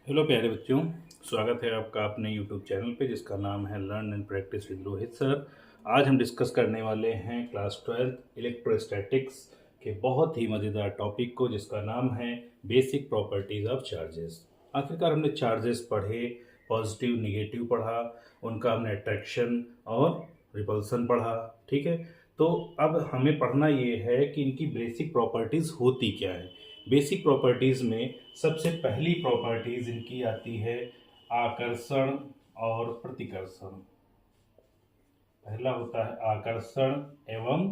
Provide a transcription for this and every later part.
Hello प्यारे बच्चों, स्वागत है आपका अपने यूट्यूब चैनल पे जिसका नाम है learn and practice with Rohit sir. आज हम डिस्कस करने वाले हैं क्लास 12 इलेक्ट्रोस्टैटिक्स के बहुत ही मज़ेदार टॉपिक को जिसका नाम है बेसिक प्रॉपर्टीज़ ऑफ चार्जेस। आखिरकार हमने चार्जेस पढ़े, पॉजिटिव निगेटिव पढ़ा, उनका हमने अट्रैक्शन और रिपल्सन पढ़ा। ठीक है, तो अब हमें पढ़ना ये है कि इनकी बेसिक प्रॉपर्टीज़ होती क्या है। बेसिक प्रॉपर्टीज़ में सबसे पहली प्रॉपर्टीज़ इनकी आती है आकर्षण और प्रतिकर्षण। पहला होता है आकर्षण एवं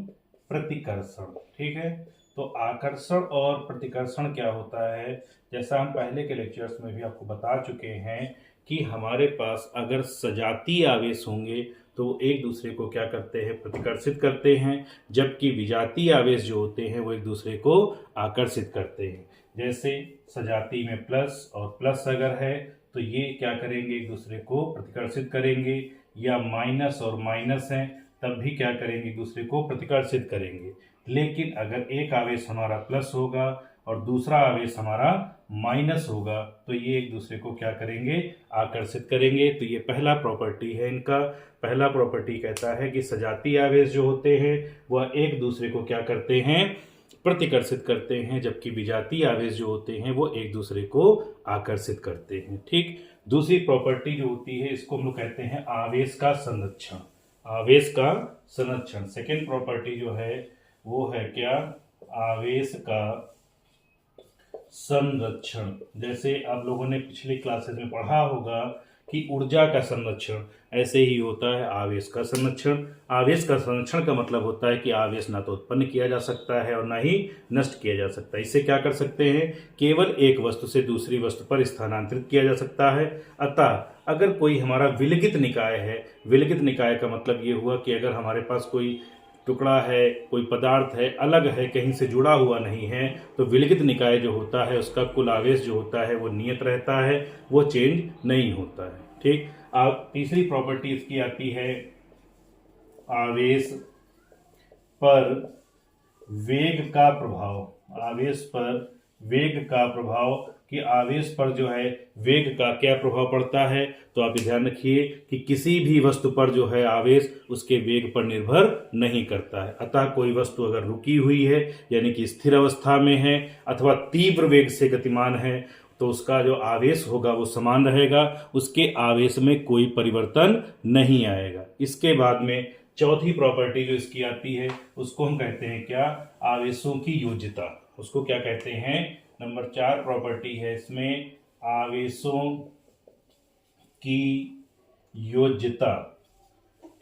प्रतिकर्षण। ठीक है, तो आकर्षण और प्रतिकर्षण क्या होता है, जैसा हम पहले के लेक्चर्स में भी आपको बता चुके हैं कि हमारे पास अगर सजातीय आवेश होंगे तो एक दूसरे को क्या करते हैं, प्रतिकर्षित करते हैं, जबकि विजातीय आवेश जो होते हैं वो एक दूसरे को आकर्षित करते हैं। जैसे सजाती में प्लस और प्लस अगर है तो ये क्या करेंगे, एक दूसरे को प्रतिकर्षित करेंगे, या माइनस और माइनस है तब भी क्या करेंगे, एक दूसरे को प्रतिकर्षित करेंगे। लेकिन अगर एक आवेश हमारा प्लस होगा और दूसरा आवेश हमारा माइनस होगा तो ये एक दूसरे को क्या करेंगे, आकर्षित करेंगे। तो ये पहला प्रॉपर्टी है इनका। पहला प्रॉपर्टी कहता है कि सजातीय आवेश जो होते हैं वह एक दूसरे को क्या करते हैं, प्रतिकर्षित करते हैं, जबकि विजातीय आवेश जो होते हैं वो एक दूसरे को आकर्षित करते हैं। ठीक, दूसरी प्रॉपर्टी जो होती है इसको हम लोग कहते हैं आवेश का संरक्षण। आवेश का संरक्षण सेकेंड प्रॉपर्टी जो है वो है क्या, आवेश का संरक्षण। जैसे आप लोगों ने पिछली क्लासेस में पढ़ा होगा कि ऊर्जा का संरक्षण, ऐसे ही होता है आवेश का संरक्षण। आवेश का संरक्षण का मतलब होता है कि आवेश ना तो उत्पन्न किया जा सकता है और ना ही नष्ट किया जा सकता है। इससे क्या कर सकते हैं, केवल एक वस्तु से दूसरी वस्तु पर स्थानांतरित किया जा सकता है। अतः अगर कोई हमारा विलगित निकाय है, विलगित निकाय का मतलब ये हुआ कि अगर हमारे पास कोई टुकड़ा है, कोई पदार्थ है, अलग है, कहीं से जुड़ा हुआ नहीं है, तो विलगित निकाय जो होता है उसका कुल आवेश जो होता है वो नियत रहता है, वो चेंज नहीं होता है। ठीक, अब तीसरी प्रॉपर्टी इसकी आती है आवेश पर वेग का प्रभाव। आवेश पर वेग का प्रभाव, कि आवेश पर जो है वेग का क्या प्रभाव पड़ता है। तो आप ध्यान रखिए कि किसी भी वस्तु पर जो है आवेश उसके वेग पर निर्भर नहीं करता है। अतः कोई वस्तु अगर रुकी हुई है यानी कि स्थिर अवस्था में है अथवा तीव्र वेग से गतिमान है तो उसका जो आवेश होगा वो समान रहेगा, उसके आवेश में कोई परिवर्तन नहीं आएगा। इसके बाद में चौथी प्रॉपर्टी जो इसकी आती है उसको हम कहते हैं क्या, आवेशों की योज्यता। उसको क्या कहते हैं, नंबर 4 प्रॉपर्टी है इसमें आवेशों की योज्यता।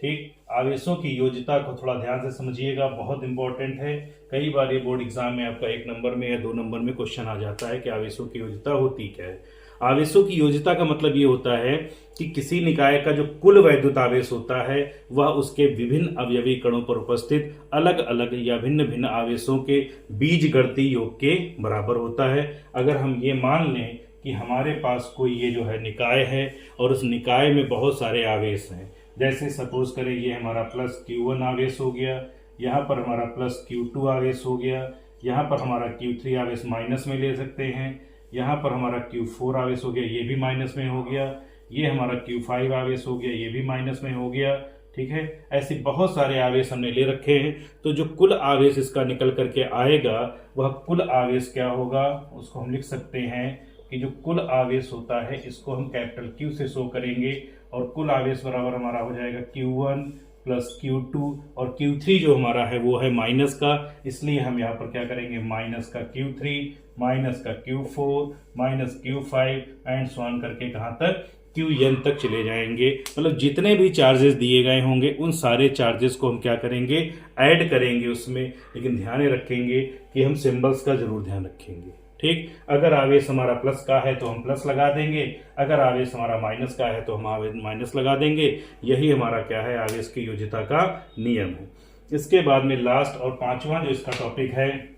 ठीक, आवेशों की योज्यता को थोड़ा ध्यान से समझिएगा, बहुत इंपॉर्टेंट है। कई बार ये बोर्ड एग्जाम में आपका 1 नंबर में या 2 नंबर में क्वेश्चन आ जाता है कि आवेशों की योज्यता होती क्या है। आवेशों की योज्यता का मतलब ये होता है कि किसी निकाय का जो कुल वैद्युत आवेश होता है वह उसके विभिन्न अवयवी कणों पर उपस्थित अलग अलग या भिन्न भिन्न आवेशों के बीजगणितीय योग के बराबर होता है। अगर हम ये मान लें कि हमारे पास कोई ये जो है निकाय है और उस निकाय में बहुत सारे आवेश हैं, जैसे सपोज करें ये हमारा प्लस Q1 आवेश हो गया, यहाँ पर हमारा प्लस Q2 आवेश हो गया, यहाँ पर हमारा Q3 आवेश माइनस में ले सकते हैं, यहाँ पर हमारा Q4 आवेश हो गया, ये भी माइनस में हो गया, ये हमारा Q5 आवेश हो गया, ये भी माइनस में हो गया। ठीक है, ऐसे बहुत सारे आवेश हमने ले रखे हैं। तो जो कुल आवेश इसका निकल करके आएगा वह कुल आवेश क्या होगा, उसको हम लिख सकते हैं कि जो कुल आवेश होता है इसको हम कैपिटल Q से शो करेंगे और कुल आवेश बराबर हमारा हो जाएगा Q1 प्लस Q2 और Q3 जो हमारा है वो है माइनस का, इसलिए हम यहाँ पर क्या करेंगे, माइनस का Q3 माइनस का Q4 minus Q5 and so on करके कहाँ तक, Qn तक चले जाएंगे। मतलब जितने भी चार्जेस दिए गए होंगे उन सारे चार्जेस को हम क्या करेंगे, ऐड करेंगे उसमें। लेकिन ध्यान रखेंगे कि हम सिंबल्स का जरूर ध्यान रखेंगे। ठीक, अगर आवेश हमारा प्लस का है तो हम प्लस लगा देंगे, अगर आवेश हमारा माइनस का है तो हम आवेश माइनस लगा देंगे। यही हमारा क्या है, आवेश की योज्यता का नियम है। इसके बाद में लास्ट और 5वां जो इसका टॉपिक है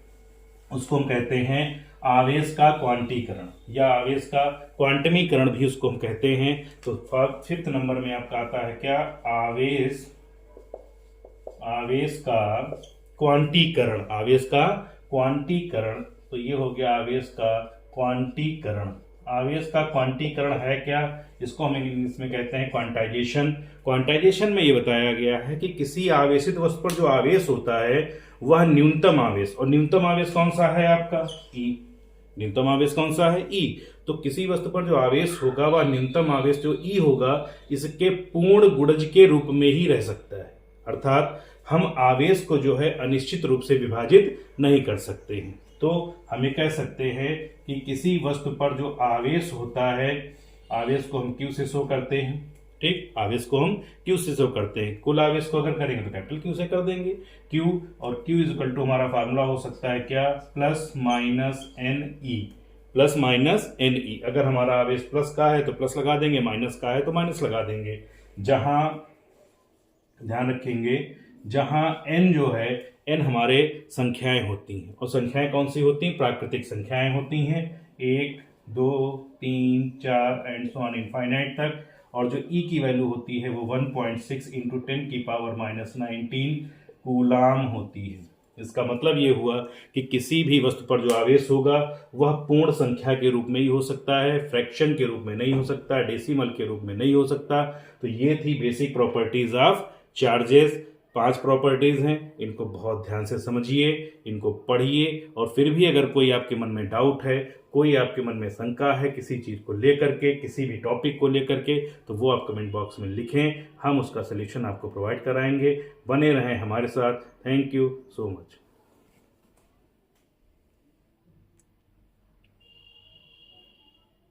उसको हम कहते हैं आवेश का क्वांटीकरण या आवेश का क्वांटमीकरण भी उसको हम कहते हैं। तो 5th नंबर में आपका आता है क्या, आवेश का क्वांटीकरण। आवेश का क्वांटीकरण, तो ये हो गया आवेश का क्वांटीकरण। आवेश का क्वांटीकरण है क्या, इसको हम इंग्लिश में कहते हैं क्वांटाइजेशन। क्वांटाइजेशन में ये बताया गया है कि किसी आवेशित वस्तु पर जो आवेश होता है वह न्यूनतम आवेश, और न्यूनतम आवेश कौन सा है आपका ई, न्यूनतम आवेश कौन सा है ई। तो किसी वस्तु पर जो आवेश होगा वह न्यूनतम आवेश जो ई होगा इसके पूर्ण गुणज के रूप में ही रह सकता है, अर्थात हम आवेश को जो है अनिश्चित रूप से विभाजित नहीं कर सकते हैं। तो हम ये कह सकते हैं कि किसी वस्तु पर जो आवेश होता है, आवेश को हम क्यू से शो करते हैं, ठीक, आवेश को हम क्यू से शो करते हैं। कुल आवेश को अगर करेंगे तो कैपिटल क्यू से कर देंगे क्यू, और क्यू इज इक्वल टू हमारा फार्मूला हो सकता है क्या, plus minus n e, plus minus n e. अगर हमारा आवेश प्लस का है तो प्लस लगा देंगे, माइनस का है तो माइनस लगा देंगे। जहां ध्यान रखेंगे, जहां एन जो है, एन हमारे संख्याएं होती हैं, और संख्याएं कौन सी होती हैं, प्राकृतिक संख्याएं होती हैं, 1 2 3 4 एंड सो ऑन इनफाइनाइट तक। और जो ई की वैल्यू होती है वो 1.6 इंटू 10 की पावर माइनस 19 कूलाम होती है। इसका मतलब ये हुआ कि किसी भी वस्तु पर जो आवेश होगा वह पूर्ण संख्या के रूप में ही हो सकता है, फ्रैक्शन के रूप में नहीं हो सकता, डेसिमल के रूप में नहीं हो सकता। तो ये थी basic properties of charges. 5 properties हैं, इनको बहुत ध्यान से समझिए, इनको पढ़िए, और फिर भी अगर कोई आपके मन में डाउट है, कोई आपके मन में शंका है किसी चीज़ को लेकर के, किसी भी टॉपिक को लेकर के, तो वो आप कमेंट बॉक्स में लिखें, हम उसका सलूशन आपको प्रोवाइड कराएंगे। बने रहें हमारे साथ। Thank you so much.